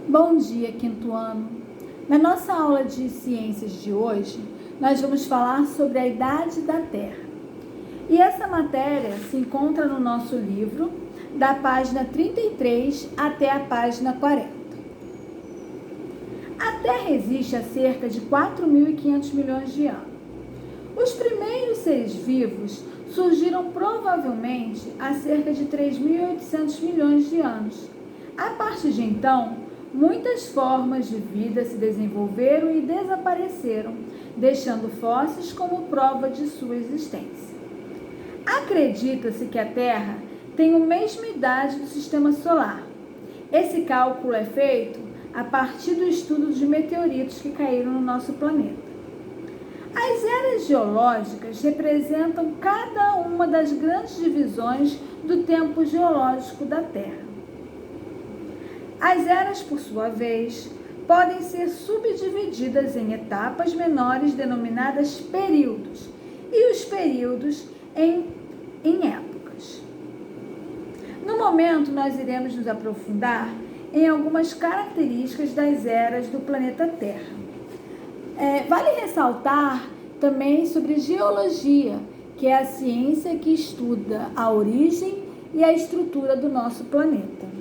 Bom dia, quinto ano. Na nossa aula de ciências de hoje, nós vamos falar sobre a idade da Terra. E essa matéria se encontra no nosso livro, da página 33 até a página 40. A Terra existe há cerca de 4.500 milhões de anos. Os primeiros seres vivos surgiram provavelmente há cerca de 3.800 milhões de anos. A partir de então, muitas formas de vida se desenvolveram e desapareceram, deixando fósseis como prova de sua existência. Acredita-se que a Terra tem a mesma idade do Sistema Solar. Esse cálculo é feito a partir do estudo de meteoritos que caíram no nosso planeta. As eras geológicas representam cada uma das grandes divisões do tempo geológico da Terra. As eras, por sua vez, podem ser subdivididas em etapas menores denominadas períodos e os períodos em épocas. No momento, nós iremos nos aprofundar em algumas características das eras do planeta Terra. Vale ressaltar também sobre geologia, que é a ciência que estuda a origem e a estrutura do nosso planeta.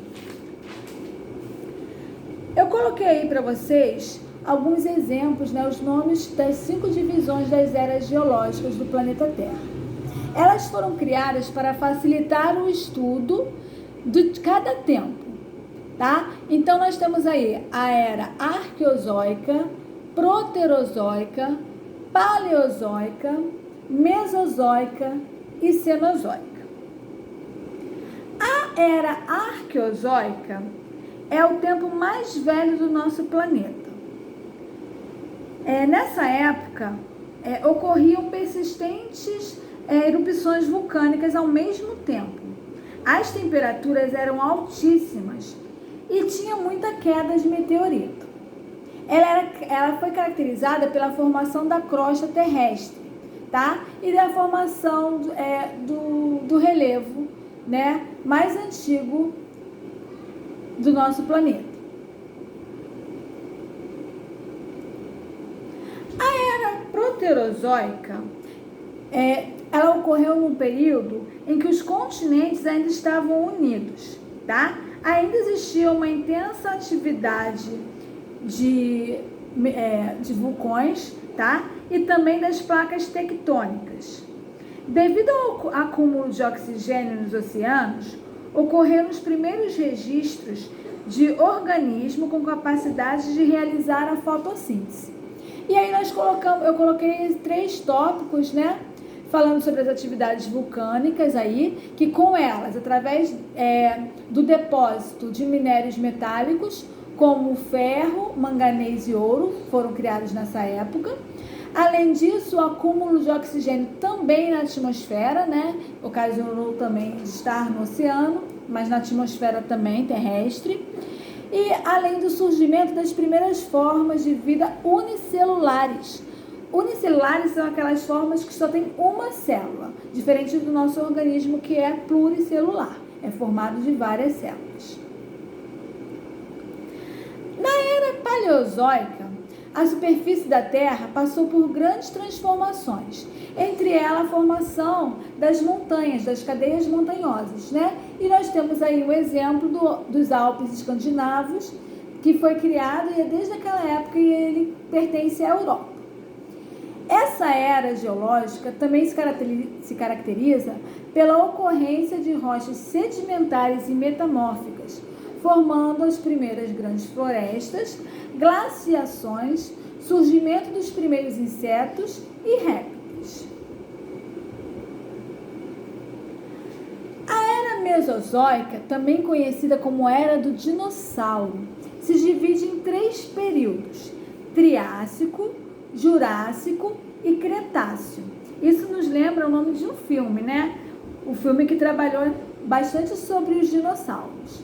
Eu coloquei aí para vocês alguns exemplos, os nomes das 5 divisões das eras geológicas do planeta Terra. Elas foram criadas para facilitar o estudo de cada tempo, tá? Então, nós temos aí a era arqueozoica, proterozoica, paleozoica, mesozoica e cenozoica. A era arqueozoica é o tempo mais velho do nosso planeta. Nessa época, ocorriam persistentes erupções vulcânicas ao mesmo tempo. As temperaturas eram altíssimas e tinha muita queda de meteorito. Ela foi caracterizada pela formação da crosta terrestre, tá? E da formação do relevo, mais antigo do nosso planeta. A era proterozoica, ela ocorreu num período em que os continentes ainda estavam unidos, tá? Ainda existia uma intensa atividade de vulcões, tá? E também das placas tectônicas. Devido ao acúmulo de oxigênio nos oceanos, ocorreram os primeiros registros de organismo com capacidade de realizar a fotossíntese. E aí eu coloquei 3 tópicos, falando sobre as atividades vulcânicas aí, que com elas, através do depósito de minérios metálicos, como ferro, manganês e ouro, foram criados nessa época. Além disso, o acúmulo de oxigênio também na atmosfera, ocasionou também de estar no oceano, mas na atmosfera também terrestre. E além do surgimento das primeiras formas de vida unicelulares. Unicelulares são aquelas formas que só tem uma célula, diferente do nosso organismo que é pluricelular, é formado de várias células. Na era paleozoica, a superfície da Terra passou por grandes transformações, entre elas a formação das montanhas, das cadeias montanhosas, E nós temos aí o exemplo dos Alpes escandinavos, que foi criado e desde aquela época ele pertence à Europa. Essa era geológica também se caracteriza pela ocorrência de rochas sedimentares e metamórficas, formando as primeiras grandes florestas, glaciações, surgimento dos primeiros insetos e répteis. A era mesozoica, também conhecida como era do dinossauro, se divide em 3 períodos: Triássico, Jurássico e Cretáceo. Isso nos lembra o nome de um filme, O filme que trabalhou bastante sobre os dinossauros.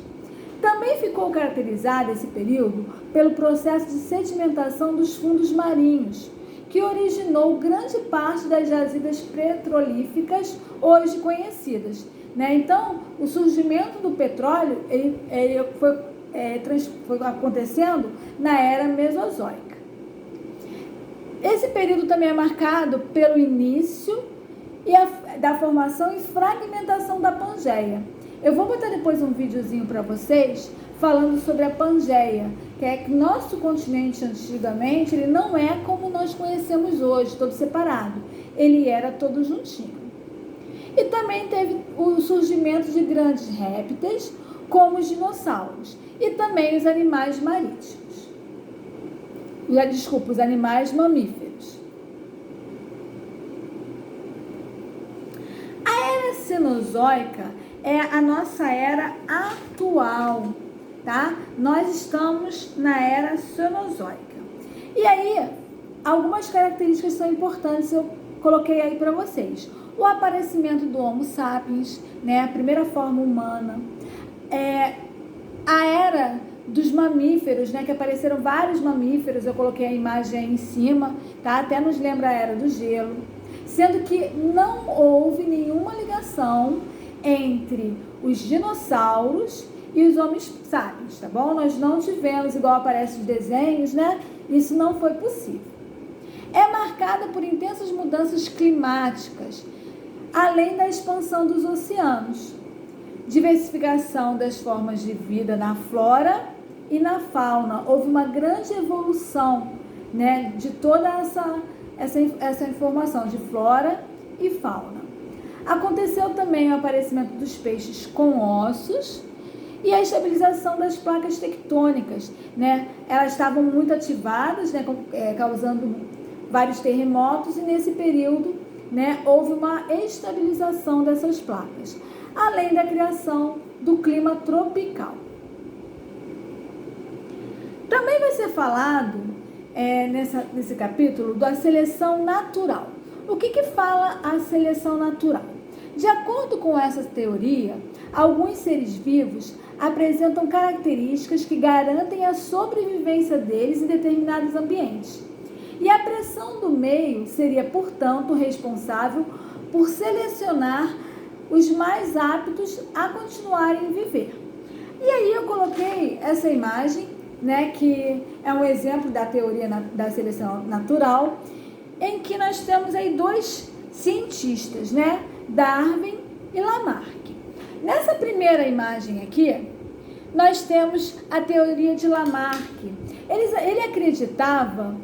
Também ficou caracterizado esse período pelo processo de sedimentação dos fundos marinhos, que originou grande parte das jazidas petrolíferas hoje conhecidas. Então, o surgimento do petróleo ele foi foi acontecendo na era Mesozoica. Esse período também é marcado pelo início da formação e fragmentação da Pangeia. Eu vou botar depois um videozinho para vocês falando sobre a Pangeia, que é que nosso continente antigamente ele não é como nós conhecemos hoje, todo separado. Ele era todo juntinho. E também teve o surgimento de grandes répteis, como os dinossauros, e também os animais marítimos. Os animais mamíferos. A era Cenozoica é a nossa era atual, tá? Nós estamos na era Cenozoica. E aí, algumas características são importantes, eu coloquei aí para vocês. O aparecimento do Homo sapiens, né? A primeira forma humana. A era dos mamíferos, né? Que apareceram vários mamíferos, eu coloquei a imagem aí em cima, tá? Até nos lembra a era do gelo. Sendo que não houve nenhuma ligação entre os dinossauros e os Homo sapiens, tá bom? Nós não tivemos, igual aparece nos desenhos, né? Isso não foi possível. É marcada por intensas mudanças climáticas, além da expansão dos oceanos, diversificação das formas de vida na flora e na fauna. Houve uma grande evolução, né, de toda essa informação de flora e fauna. Aconteceu também o aparecimento dos peixes com ossos e a estabilização das placas tectônicas, né? Elas estavam muito ativadas, né, causando vários terremotos, e nesse período, né, houve uma estabilização dessas placas, além da criação do clima tropical. Também vai ser falado nesse capítulo da seleção natural. O que fala a seleção natural? De acordo com essa teoria, alguns seres vivos apresentam características que garantem a sobrevivência deles em determinados ambientes. E a pressão do meio seria, portanto, responsável por selecionar os mais aptos a continuarem a viver. E aí eu coloquei essa imagem, né, que é um exemplo da teoria da seleção natural, em que nós temos aí dois cientistas, né, Darwin e Lamarck. Nessa primeira imagem aqui, nós temos a teoria de Lamarck. Ele acreditava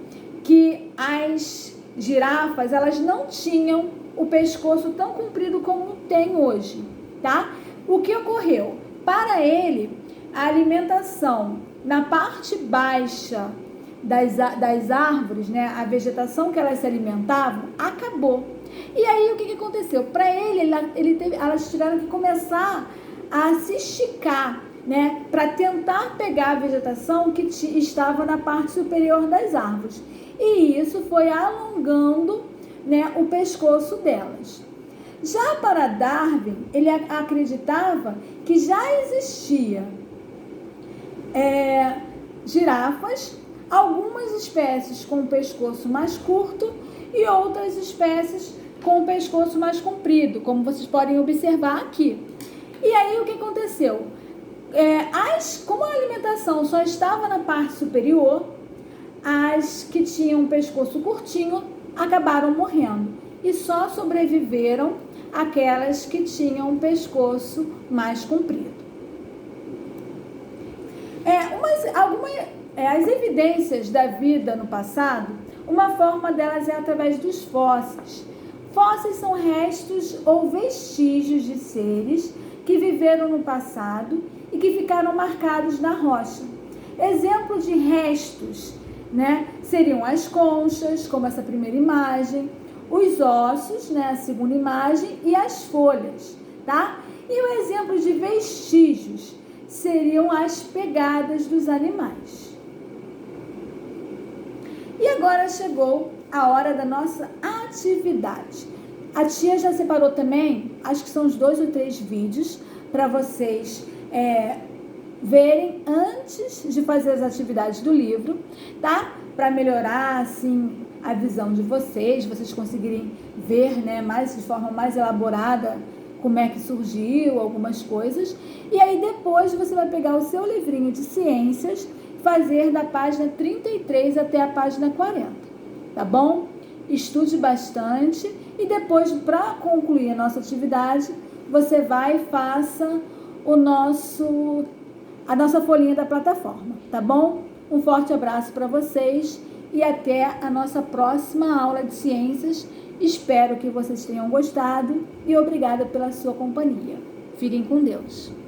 que as girafas, elas não tinham o pescoço tão comprido como tem hoje, tá? O que ocorreu? Para ele, a alimentação na parte baixa das árvores, né, a vegetação que elas se alimentavam, acabou. E aí, o que aconteceu? Para elas tiveram que começar a se esticar, né, para tentar pegar a vegetação que estava na parte superior das árvores. E isso foi alongando, né, o pescoço delas. Já para Darwin, ele acreditava que já existia girafas, algumas espécies com o pescoço mais curto e outras espécies com o pescoço mais comprido, como vocês podem observar aqui. E aí o que aconteceu? Como a alimentação só estava na parte superior, as que tinham um pescoço curtinho acabaram morrendo e só sobreviveram aquelas que tinham um pescoço mais comprido. As evidências da vida no passado, uma forma delas é através dos fósseis. Fósseis são restos ou vestígios de seres que viveram no passado e que ficaram marcados na rocha. Exemplo de restos, né, seriam as conchas, como essa primeira imagem, os ossos, né, a segunda imagem, e as folhas, tá? E o exemplo de vestígios seriam as pegadas dos animais. E agora chegou a hora da nossa atividade. A tia já separou também, acho que são uns 2 ou 3 vídeos para vocês verem antes de fazer as atividades do livro, tá? Para melhorar, assim, a visão de vocês conseguirem ver, né, de forma mais elaborada como é que surgiu, algumas coisas. E aí depois você vai pegar o seu livrinho de ciências, fazer da página 33 até a página 40, tá bom? Estude bastante e depois, para concluir a nossa atividade, você vai e faça a nossa folhinha da plataforma, tá bom? Um forte abraço para vocês e até a nossa próxima aula de ciências. Espero que vocês tenham gostado e obrigada pela sua companhia. Fiquem com Deus.